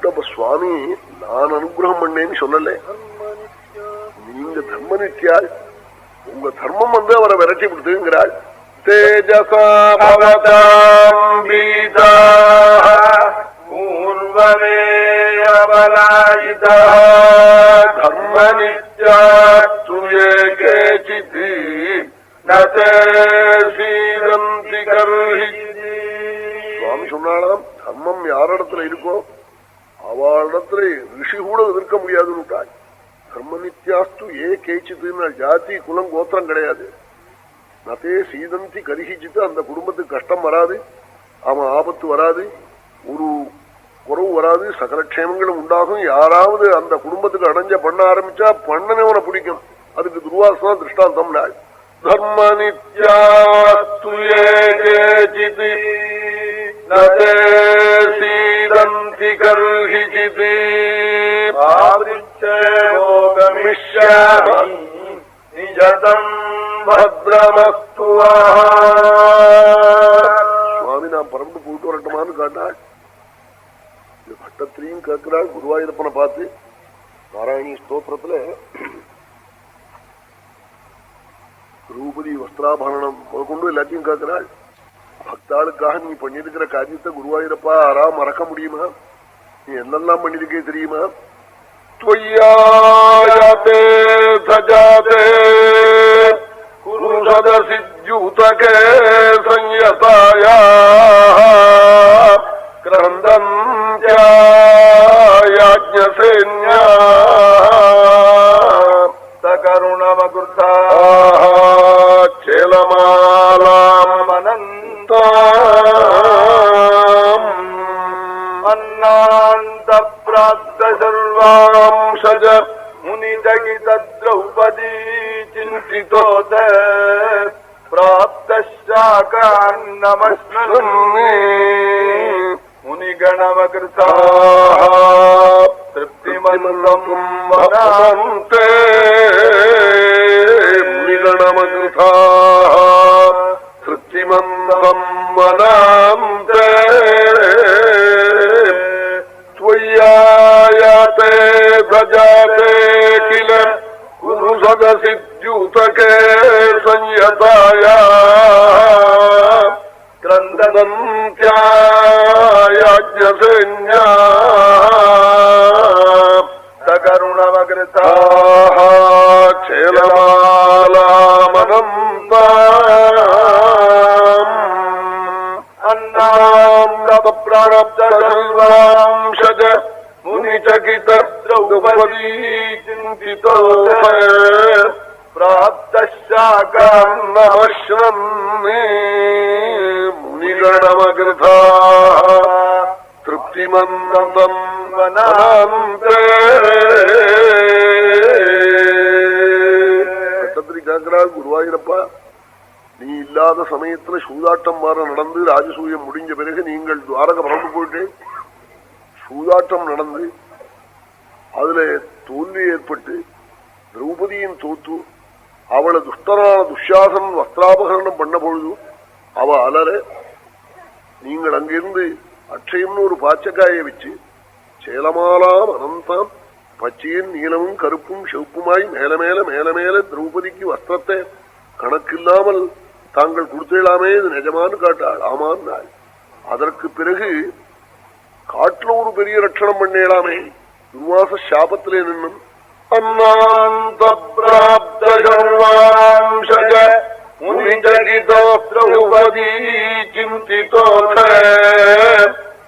கூப்பிட்ட சுவாமி நான் அனுகிரகம் பண்ணேன்னு சொல்லல, நீங்க தர்ம நித்யாள், உங்க தர்மம் அவரை விரட்டி விடுத்துங்கிறாள். தேஜசா பவதாம் பீதா பூர்வமேயபலாயிதா தர்ம நித்யாஸ்து ஏகேசித் நதே சீதந்தி கர்ஹிதி. சுவாமி சொன்னாலாம், தர்மம் யாரிடத்துல இருக்கோ அவளிடத்துல ரிஷி கூட எதிர்க்க முடியாதுன்னு. தர்ம நித்யாஸ்து ஏ கேச்சித்து, ஜாதி குலம் கோத்திரம் கிடையாது. நதே சீதந்தி கரிகிச்சிட்டு, அந்த குடும்பத்துக்கு கஷ்டம் வராது, அவன் ஆபத்து வராது, ஒரு குறவு வராது, சகல க்ஷேமங்களும் உண்டாகும். யாராவது அந்த குடும்பத்துக்கு அடைஞ்ச பண்ண ஆரம்பிச்சா பண்ணனவனை பிடிக்கும். அதுக்கு துர்வாசனா திருஷ்டாந்தம். நாள் தர்ம நித்யாஸ்து ஏ கேச்சித் நதே சீதந்தி கர்ஹிசித் ஆவிருச்சோகமிஷ்யாமி நிஜதம் பத்ரமஸ்து. சுவாமி நான் பறந்து போயிட்டு வரட்டுமான்னு காட்டாள். இந்த பட்டத்திலையும் கேட்கிறாள் குருவாயூரப்பனை பார்த்து. நாராயணி ஸ்தோத்திரத்துல திரௌபதி வஸ்திராபரணம் கொண்டு எல்லாத்தையும் கேட்கிறாள். பக்தாளுக்காக நீ பண்ணிருக்கிற காரியத்தை குருவாயூரப்பா யாராவது மறக்க முடியுமா? நீ என்னெல்லாம் பண்ணிருக்கே தெரியுமா? त्वय्यायते सजाते कुरुषदसिद्यूतके संयतायाः क्रन्दन्त्यायाज्ञसेन्याः सकरुणमकृताः चेलमालामनन्ताम् अन्नान्तप्राप्तसर्वांशज मुनिजगितद्रौपदी चिन्तितोत प्राप्तशाकान्नमश्नन्ने मुनिगणमकृताः तृप्तिमन्दं वनान्ते मुनिगणमकृताः तृप्तिमन्दं वनान्ते त्वय्यायते भजाते किल कुरुसदसिद्यूतके संयतायाः क्रन्दन्त्यायाज्ञसेन्याः सकरुणमकृताः क्षेलमालामनन्ताम् अन्नाम्रप्रारब्धसर्वांशज मुनिचकितद्रौपदी चिन्तितोऽथ प्राप्तशाकान्नमश्नन्ने मुनिगणमकृताः तृप्तिमन्दं वनान्ते. குருவாயூரப்பா, நீ இல்லாத சமயத்துல சூதாட்டம் மாற நடந்து ராஜசூயம் முடிஞ்ச பிறகு நீங்கள் துவாரக பறந்து போயிட்டு சூதாட்டம் நடந்து அதுல தோல்வி ஏற்பட்டு திரௌபதியின் தோத்து அவளை துஷ்டனான துஷாசன் வஸ்திராபகரணம் பண்ண பொழுது அவ அலற நீங்கள் அங்கிருந்து அட்சயம்னு ஒரு பாச்சக்காயை வச்சு சேலமாலாம் அனந்தாம் பச்சையும் நீலமும் கருப்பும் செவப்புமாய் மேல மேல மேல மேல திரௌபதிக்கு வஸ்திரத்தை கணக்கில்லாமல் தாங்கள் கொடுத்தேலாமே, இது நிஜமானு காட்டாள். ஆமான் நாள். அதற்கு பிறகு காட்டுல ஒரு பெரிய ரட்சணம் பண்ணேலாமே, துர்வாச சாபத்திலே நின்னும் அன்னாந்த பிராப்தசர்வாம்சஜ முனிஜகிதோ திரௌபதி சிந்திதோத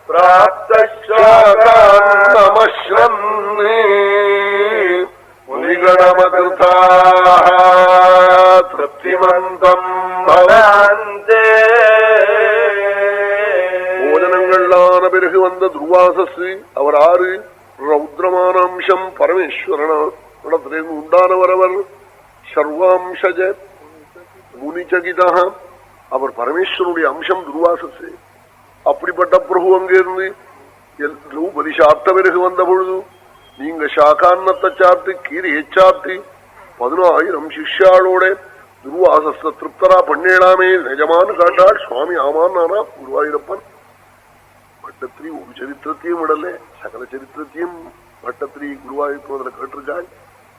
பிராப்தசாகான்னமஸ்ரன்னே முனிகணமகிருதாः திருப்திமந்தம் பவந்தே. போஜனங்களான பிறகு வந்த துர்வாசஸ் அவர் ஆறு ரௌத்ரமான அம்சம் பரமேஸ்வரனிடத்திலிருந்து உண்டானவரவர். சர்வாம்சஜ முனிச்சகிதா, அவர் பரமேஸ்வரனுடைய அம்சம் துர்வாசஸ். அப்படிப்பட்ட பிரபு அங்கிருந்து திரௌபதி சாப்பிட்ட பிறகு வந்த பொழுது நீங்க சாக்கான்னத்தை சாப்பிட்டு கீரையை சாப்பிட்டு 10,000 சிஷ்யாளோட துர்வாசஸ திருப்தரா பண்ணேலாமே, நிஜமானு காட்டாள். சுவாமி ஆமான் நானா குருவாயூரப்பன் பட்டத்திரி ஒரு சரித்திரத்தையும் விடல, சகல சரித்திரத்தையும் பட்டத்திரி குருவாயூர் கேட்டிருக்காள்,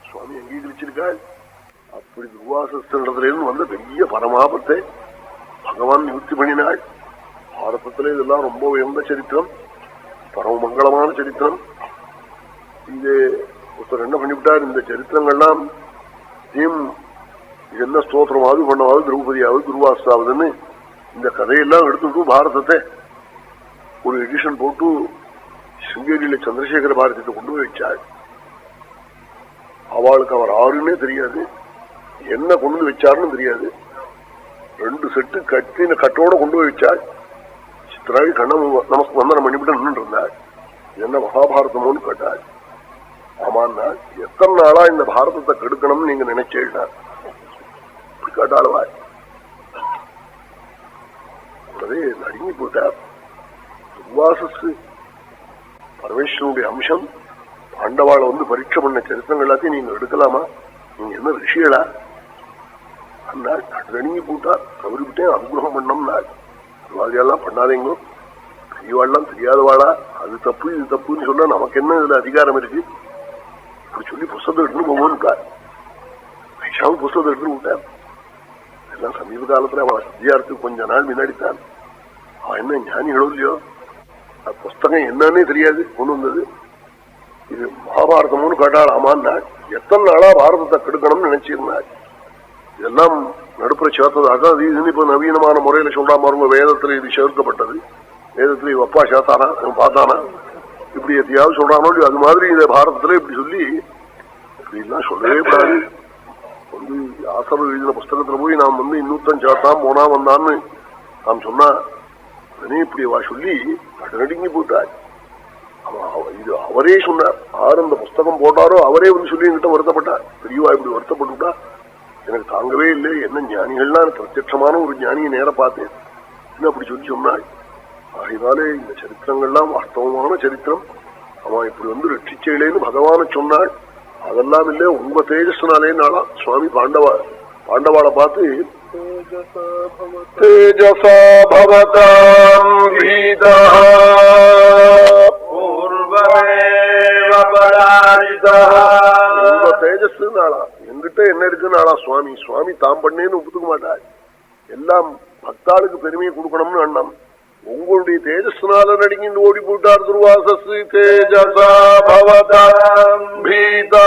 சுவாமி அங்கீகரிச்சிருக்காள். அப்படி துர்வாசத்திலிருந்து வந்த பெரிய பரமாபத்தை பகவான் நிவர்த்தி பண்ணினாள். பாரதத்திலே இதெல்லாம் ரொம்ப உயர்ந்த சரித்திரம், பரம மங்களமான சரித்திரம். இது ஒருத்தர் என்ன பண்ணிவிட்டார், இந்த சரித்திரங்கள்லாம் என்ன ஸ்தோத்திரமாவது பண்ணவாது திரௌபதியாவது துர்வாசாவதுன்னு இந்த கதையெல்லாம் எடுத்துட்டு பாரதத்தை ஒரு எடிஷன் போட்டு சிங்கேரியில சந்திரசேகர பாரதியத்தை கொண்டு போய் வச்சாள். அவளுக்கு அவர் ஆறுன்னே தெரியாது, என்ன கொண்டு வந்து வச்சாருன்னு தெரியாது. 2 செட்டு கட்டின கட்டோட கொண்டு போய் வச்சாள். சித்ராவி கண்ண நமக்கு வந்தனம் பண்ணிவிட்டு நின்று இருந்தாள். என்ன மகாபாரதமோன்னு கேட்டாள். ஆமான்னா, எத்தனை நாளா இந்த பாரதத்தை கெடுக்கணும்னு நீங்க நினைச்சேன்னா கேட்டாளுவாய். உடனே நடுங்கி போட்டார். துர்வாசஸ் பரமேஸ்வரனுடைய அம்சம். பாண்டவாளை பரீட்சை பண்ண சரித்திரங்கள் எல்லாத்தையும் நீங்க எடுக்கலாமா, நீங்க என்ன ரிஷிகளா அண்ணாள். நடுங்கி போட்டார். தவறிவிட்டேன், அனுகிரகம் பண்ணோம்னாள். மாதிரியெல்லாம் பண்ணாதீங்க, பெரியவாள்லாம் தெரியாதவாளா, அது தப்பு இது தப்புன்னு சொன்னா நமக்கு என்ன இதுல அதிகாரம் இருக்கு, அப்படி சொல்லி புஸ்தகம் எடுத்துன்னு போவோம்னுக்கார். வைஷாவும் புஸ்தகம் எடுத்துன்னு விட்டார். எல்லாம் சமீப காலத்துல அவன் வித்தியார்த்துக்கு கொஞ்ச நாள் முன்னாடித்தான். அவன் என்ன ஞானிகளோ இல்லையோ, புஸ்தகம் என்னன்னே தெரியாது கொண்டு வந்தது. இது மகாபாரதம்னு கேட்டாள். ஆமான்னா, எத்தனை நாளா பாரதத்தை கெடுக்கணும்னு நினைச்சிருந்தாள். இதெல்லாம் நடுப்புற சேர்த்ததாக அது இதுன்னு இப்ப நவீனமான முறையில சொல்றா பாருங்க. வேதத்துல இது சேர்க்கப்பட்டது, வேதத்துல இவ அப்பா சேர்த்தானா பார்த்தானா, இப்படி எத்தையாவது சொல்றானோ அது மாதிரி இந்த பாரதத்துல இப்படி சொல்லி இப்படிலாம் சொல்லவே கூடாது. ஆசர் எழுதின புஸ்தகத்துல போய் நாம் இன்னொருத்தன் சேர்த்தான் போனா வந்தான்னு நாம் சொன்னா இப்படி வா சொல்லி நடுங்கி போட்டாள். இது அவரே சொன்னார். யார் அந்த புஸ்தகம் போட்டாரோ அவரே சொல்லி என்கிட்ட வருத்தப்பட்டார். பெரியவா இப்படி வருத்தப்பட்டுட்டா எனக்கு தாங்கவே இல்லை, என்ன ஞானிகள்லாம் பிரத்யட்சமான ஒரு ஞானியை நேர பார்த்தேன் அப்படி சொல்லி சொன்னாள். ஆகினாலே இந்த சரித்திரங்கள்லாம் வாஸ்தவமான சரித்திரம். அவன் இப்படி ரட்சிச்சேலேன்னு பகவான சொன்னாள். அதெல்லாம் இல்ல, உங்க தேஜஸ்னாலே நாளா சுவாமி பாண்டவாளை பார்த்து தேஜசா பவதாம் பீதா உங்க தேஜஸ் நாளா, என்கிட்ட என்ன இருக்கு நாளா சுவாமி, சுவாமி தாம் பண்ணேன்னு ஒப்புத்துக்க மாட்டாள். எல்லாம் பக்தாளுக்கு பெருமையை கொடுக்கணும்னு அண்ணம். உங்களுடைய தேஜஸ்னால நடுங்கின்னு ஓடி போட்டார் துர்வாசஸ். தேஜசா பவதாம் பீதா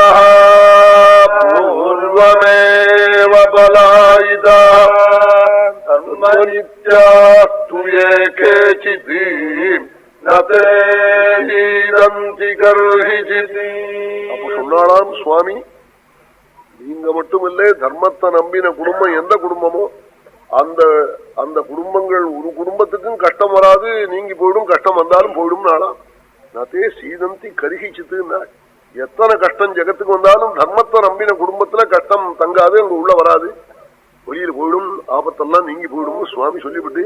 பூர்வமேவ பலாயிதா தர்மநித்யாஸ்து ஏகேசித் நதேஹீரந்தி கர்ஹிசித். அப்ப சொன்னாலாம் சுவாமி, நீங்க மட்டுமில்லை, தர்மத்தை நம்பின குடும்பம் எந்த குடும்பமோ அந்த குடும்பங்கள் ஒரு குடும்பத்துக்கும் கஷ்டம் வராது, நீங்கி போயிடும், கஷ்டம் வந்தாலும் போயிடும் நாளாம். நதே சீதந்தி கருகிச்சித்துன்னா, எத்தனை கஷ்டம் ஜெகத்துக்கு வந்தாலும் தர்மத்தை நம்பின குடும்பத்துல கஷ்டம் தங்காது, அங்க உள்ள வராது, வெளியில் போயிடும், ஆபத்தெல்லாம் நீங்கி போயிடும் சுவாமி சொல்லிவிட்டு